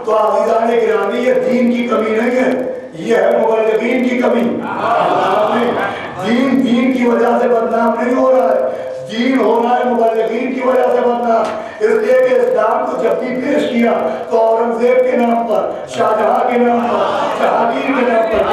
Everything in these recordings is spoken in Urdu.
تو عزیزان گرامی یہ دین کی کمی نہیں ہے، یہ ہے مبلغین کی کمی۔ دین کی وجہ سے بدنام نہیں ہو رہا ہے، دین ہونا ہے مبلغین کی وجہ سے بدنام۔ اس لیے کہ اسلام کو جب بھی پیش کیا تو اورنگزیب کے نام پر، شاہجہاں کے نام پر، جہانگیر کے نام پر،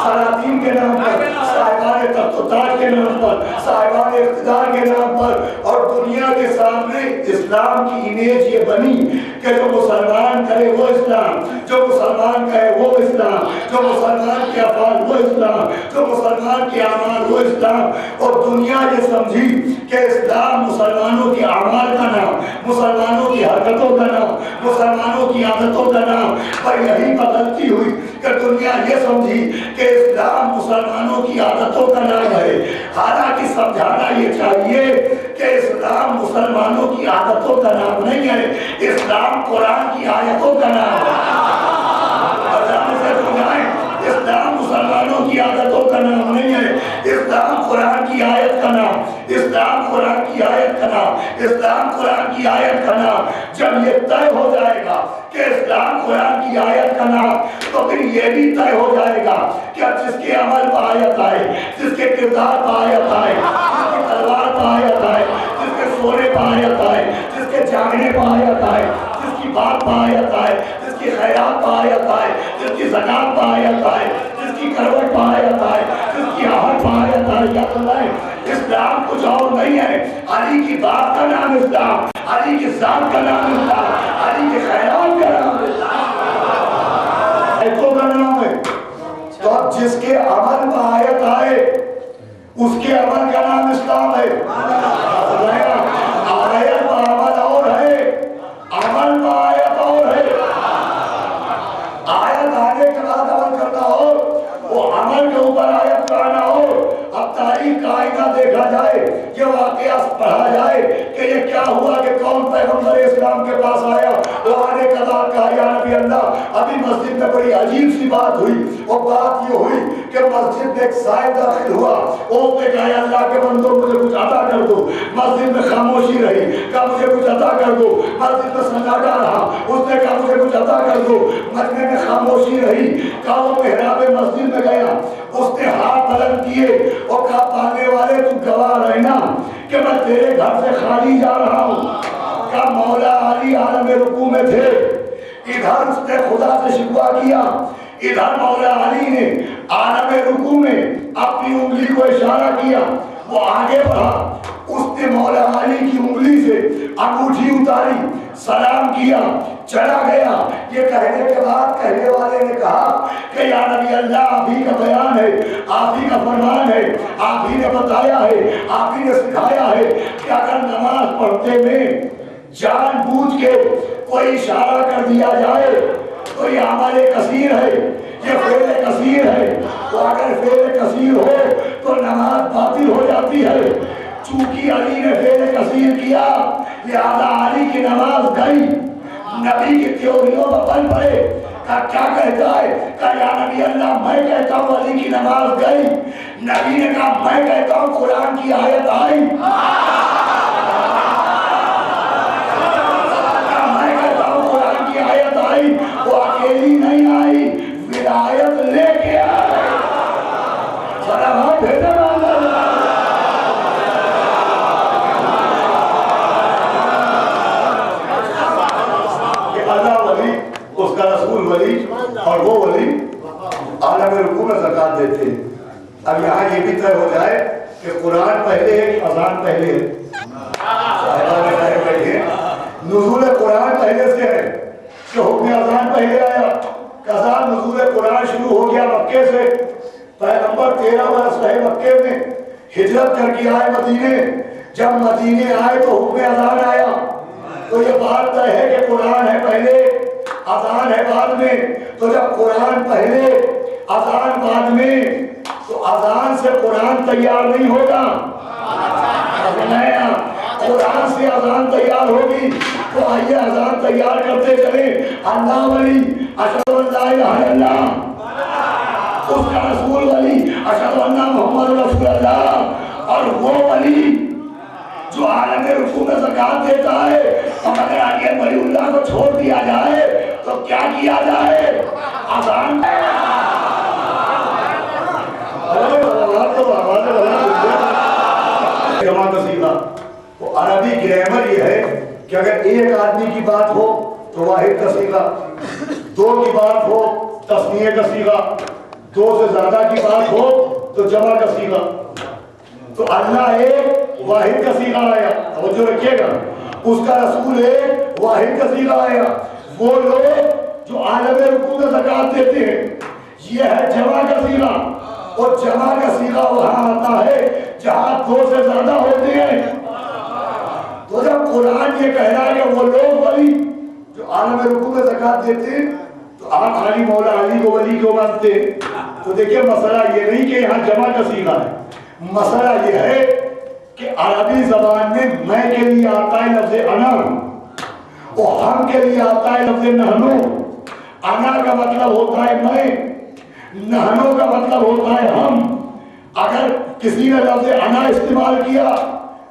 سلاطین کے نام پر، صاحبان تخت و تاج کے نام پر، صاحبان اقتدار کے نام پر، اور دنیا کے سامنے اسلام کی امیج یہ بنی کہ جو مسلمان کرے وہ اسلام، جو مسلمان کہے وہ اسلام، جو مسلمان کے افعال وہ اسلام، جو مسلمان کے اعمال وہ اسلام۔ اور دنیا یہ سمجھی کہ اسلام مسلمانوں کے اعمال کا نام، مسلمانوں کی حرکتوں کا نام، مسلمانوں کی عادتوں کا نام، پر یہی غلطی ہوئی کہ دنیا یہ سمجھی کہ اسلام مسلمانوں کی عادتوں کا نام ہے۔ حالانکہ سمجھانا یہ چاہیے کہ اسلام مسلمانوں کی عادتوں کا نام نہیں ہے، اسلام قرآن کی آیتوں کا نام ہے۔ اسلام مسلمانوں کی عادتوں کا نام نہیں ہے، اسلام قرآن کی آیت کا نام، اسلام قرآن کی آیت کا نام، اسلام قرآن کی آیت کا نام۔ جب یہ طے ہو جائے گا کہ اسلام قرآن کی آیت کا نام، تو پھر یہ بھی طے ہو جائے گا کہ جس کے عمل پہ آیت آئے، جس کے کردار پہ آیت آئے، جس کے تلوار پہ آیت آئے، جس کے سونے پہ آیت آئے، جس کے جاگنے پہ آیت آئے، جس کی بات پہ آیت آئے، جس کی خیرات پہ آیت آئے، جس کی زکات پہ آیت آئے، جس کی کروٹ پہ آیت آئے، جس کی آہٹ پہ آیت آئے، یاد اللہ ہے اسلام کچھ اور نہیں ہے۔ علی کی بات کا نام اسلام، علی کی ذات کا نام اسلام، علی کی خیرات کا نام اسلام، ایتوں کا نام ہے۔ تو اب جس کے عمل پہ آیت آئے اس کے عمل کا نام اسلام ہے۔ آیت پہ عمل اور ہے، عمل پہ آیت اور ہے۔ آیت آنے کے بعد عمل کرنا ہو، وہ عمل کے اوپر آیت کرانا ہو۔ اب تاریخ کا آئینہ دیکھا جائے، یہ واقعہ پڑھا جائے کہ یہ کیا ہوا کہ کون پیغمبر اسلام کے پاس آیا، وہ آنے کے بعد کہا یا نبی اللہ۔ ابھی مسجد میں بڑی عجیب سی بات ہوئی، وہ بات یہ ہوئی کہ مسجد میں ایک سائے داخل ہوا، اس نے کہا یا اللہ کے بندوں مجھے کچھ عطا کر دو۔ مسجد میں خاموشی رہی، کہا مجھے کچھ عطا کر دو۔ مسجد میں سناٹا رہا، اس نے کہا مجھے کچھ عطا کر دو۔ مجمع میں خاموشی رہی، کہا وہ محراب مسجد میں گیا، اس نے ہاتھ بلند کیے اور کہا پانے والے تو گواہ رہنا کہ میں تیرے گھر سے خالی جا رہا ہوں۔ کہا مولا علی عالم رکوع میں تھے، ادھر اس نے خدا سے شکوہ کیا، ادھر مولا علی نے عالم رکوع میں اپنی انگلی کو اشارہ کیا، وہ آگے بڑھا، اس نے مولا علی کی انگلی سے انگوٹھی اتاری، سلام کیا، چلا گیا۔ یہ کہنے کے بعد کہنے والے نے کہا کہ یا نبی اللہ آپ ہی کا بیان ہے، آپ ہی کا فرمان ہے، آپ ہی نے بتایا ہے، آپ ہی نے سکھایا ہے کہ اگر نماز پڑھتے میں جان بوجھ کے کوئی اشارہ کر دیا جائے تو یہ عمل کثیر ہے، یہ فعل کثیر ہے، تو اگر فعل کثیر ہو تو نماز باطل ہو جاتی ہے۔ چونکہ علی نے فعل کثیر کیا لہذا علی کی نماز گئی۔ نبی کی تیوریوں میں بن پڑے، کہا کیا کہتا ہے؟ کہا یا نبی اللہ میں کہتا ہوں علی کی نماز گئی۔ نبی نے کہا میں کہتا ہوں قرآن کی آیت آئی، میں کہتا ہوں قرآن کی آیت آئی، وہ اکیلی نہیں آئی، ولایت لے کے آئی۔ صلوات بھیجے اس کا رسول ولی اور وہ ولی عالم رکوع میں زکات دیتے ہیں۔ اب یہاں یہ بھی طے ہو جائے کہ قرآن پہلے ہے کہ اذان پہلے ہے؟ نزول قرآن پہلے سے ہے کہ حکم اذان پہلے آیا؟ اذان نزول قرآن شروع ہو گیا مکے سے، پیغمبر 13 برس رہے مکے میں، ہجرت کر کے آئے مدینے، جب مدینے آئے تو حکم اذان آیا۔ تو یہ بات طے ہے کہ قرآن ہے پہلے اذان ہے بعد میں۔ تو جب قرآن پہلے اذان بعد میں تو اذان سے قرآن تیار نہیں ہوگا، قرآن سے اذان تیار ہوگی۔ تو آئیے اذان تیار کرتے چلیں۔ اللہ ولی اشہد ان لا الہ الا اللہ، اس کا رسول ولی اشہد ان محمد رسول اللہ، اور وہ ولی جو عالم رکوع میں زکات دیتا ہے، اور اگر آگے ولی اللہ کو چھوڑ دیا جائے تو واحد کا صیغہ، دو کی بات ہو تثنیہ کا صیغہ، دو سے زیادہ کی بات ہو تو جمع کا صیغہ. تو اللہ ایک واحد کا صیغہ آیا، توجہ رکھیے گا، اس کا رسول ایک واحد کا صیغہ آیا. وہ لوگ جو عالم رکوع میں زکوٰۃ دیتے ہیں یہ ہے جمع کا صیغہ، اور جمع کا صیغہ وہاں آتا ہے جہاں دو سے زیادہ ہوتے ہیں. تو جب قرآن یہ کہہ رہا ہے کہ وہ لوگ ولی جو عالم رکوع میں زکوٰۃ دیتے ہیں تو آپ خالی مولا علی کو ولی کیوں مانتے ہیں؟ تو دیکھیں مسئلہ یہ نہیں کہ یہاں جمع کا صیغہ ہے، مسئلہ یہ ہے کہ عربی زبان میں کے لیے آتا ہے لفظ انا، اور ہم کے لیے آتا ہے لفظ نحنو. انا کا مطلب ہوتا ہے میں، نحنو کا مطلب ہوتا ہے ہم. اگر کسی نے لفظ انا استعمال کیا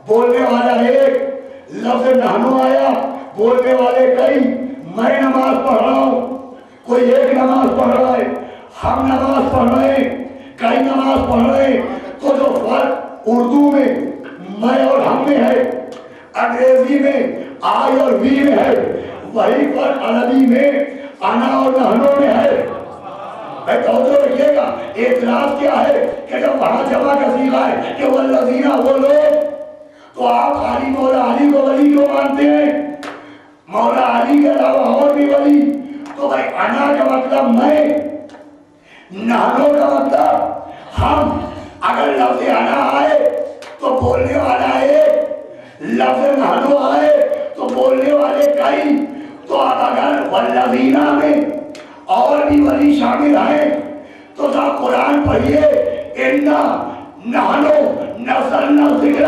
بولنے والا ایک، لفظ نحنو آیا بولنے والے کئی. میں نماز پڑھ رہا ہوں، کوئی ایک نماز پڑھ رہا ہے، ہم نماز پڑھ رہے ہیں، کئی نماز پڑھ رہے ہیں. تو جو فرق اردو میں میں اور ہم میں ہے، انگریزی میں آئی اور وی میں ہے، وہی فرق عربی میں انا اور نحنو میں ہے. توجہ رکھیے گا. اعتراض کیا ہے کہ جب وہاں جمع کا صیغہ ہے کہ والذین وہ لوگ، تو آپ خالی مولا علی کو ولی کیوں مانتے ہیں؟ مولا علی کے علاوہ اور بھی ولی. تو بھائی انا کا مطلب میں، نحنو کا مطلب ہم. اگر لفظ انا آئے تو بولنے والا ایک، لفظ نحنو آئے تو بولنے والے کئی. تو اب اگر والذین میں اور بھی ولی شامل ہیں تو ذرا قرآن پڑھیے، انا نحنو نزلنا الذکر،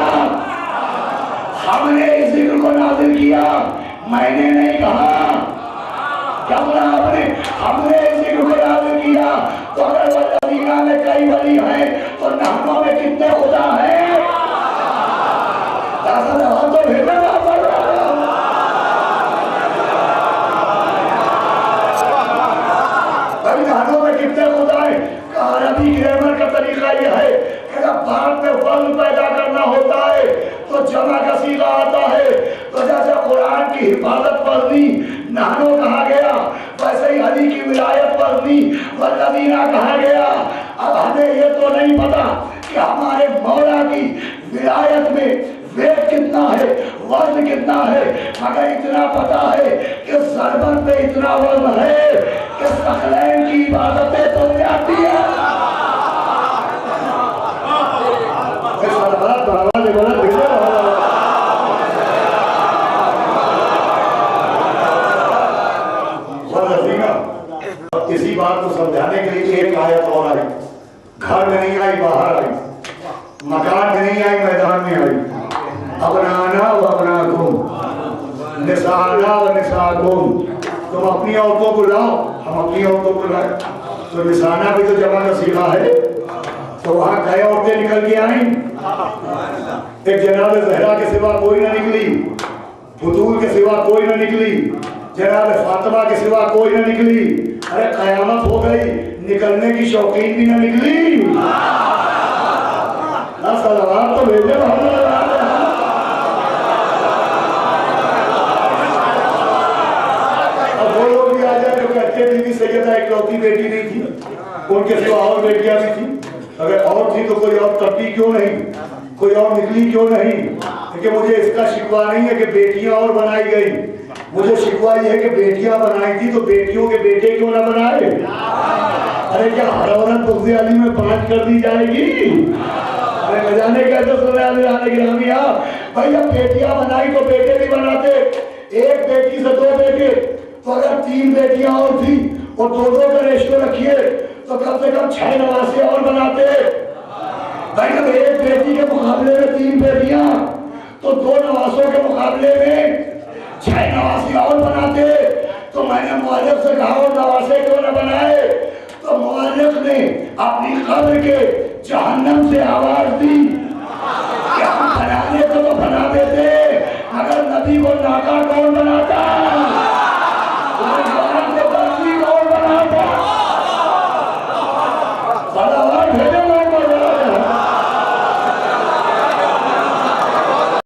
ہم نے اس ذکر کو نازل کیا، میں نے نہیں کہا. کیا بولا آپ نے؟ ہم نے اس ذکر کو نازل کیا. تو اگر والذین میں کئی ولی ہیں تو نحنو میں کتنے خدا ہیں؟ ایسا جواب تو بھیجنا پڑ رہا ہے. کتنے خدا ہے؟ عربی گرامر کا طریقہ یہ ہے کہ جب بات میں وزن پیدا کرنا ہوتا ہے تو جمع کا صیغہ آتا ہے. تو جیسے قرآن کی حفاظت پڑھنی نحنو کہا گیا، ویسے ہی علی کی ولایت پڑھنی والذین کہا گیا. اب ہمیں یہ تو نہیں پتا کہ ہمارے مولا کی ولایت میں ویٹ کتنا ہے، وزن کتنا ہے، مگر اتنا پتا ہے کہ ضربت پہ اتنا وزن ہے کہ ثقلین کی عبادتیں تو جاتی ہے. اسی بات کو سمجھانے کے لیے ایک آیت اور آئی. گھر میں نہیں آئی، باہر آئی، مکان میں نہیں آئی، میدان میں آئی. ابنانا و ابناکم، نسانا و نساکم. تم اپنی عورتوں کو لاؤ، ہم اپنی عورتوں کو لائیں. تو نسانا بھی تو جمع کا صیغہ ہے. تو وہاں کئی عورتیں نکل کے آئیں. ایک جناب زہرا کے سوا کوئی نہ نکلی، بطول کے سوا کوئی نہ نکلی، جناب فاطمہ کے سوا کوئی نہ نکلی. ارے قیامت ہو گئی، نکلنے کی شوقین بھی نہ نکلی. صلوات تو بھیجے محمد. اب وہ لوگ بھی آ جائے جو کہتے بی بی سیدہ اکلوتی بیٹی نہیں تھی، ان کے سوا اور بیٹیاں بھی تھیں. اگر اور تھی تو کوئی اور تبدیل کیوں نہیں، کوئی اور نکلی کیوں نہیں؟ لیکن مجھے اس کا شکوہ نہیں ہے کہ بیٹیاں اور بنائی گئی، مجھے شکوہ یہ ہے کہ بیٹیاں بنائی تھی تو بیٹیوں کے بیٹے کیوں نہ بنائے؟ ارے کیا ہر عورت بغض علی میں 5 کر دی جائے گی؟ ارے بجانے کہتے صلی اللہ علیہ وسلم بھائی اب بیٹیاں بنائی تو بیٹے بھی بناتے. ایک بیٹی سے 2 بیٹے، تو اگر 3 بیٹیاں اور تھی اور 2 کا ریشو رکھیے تو کم سے کم 6 نواسے اور بناتے. بھائی اب ایک بیٹی کے مقابلے میں 3 بیٹیاں تو 2 نواسوں کے مقابلے میں 6 نواسی اور بناتے. تو میں نے مؤلف سے کہا اور نواسے کیوں نہ بنائے؟ تو مؤلف نے اپنی قبر کے جہنم سے آواز دی کہ ہم بنانے کو تو بنا دیتے، اگر نبی کو ناکا کون بناتا؟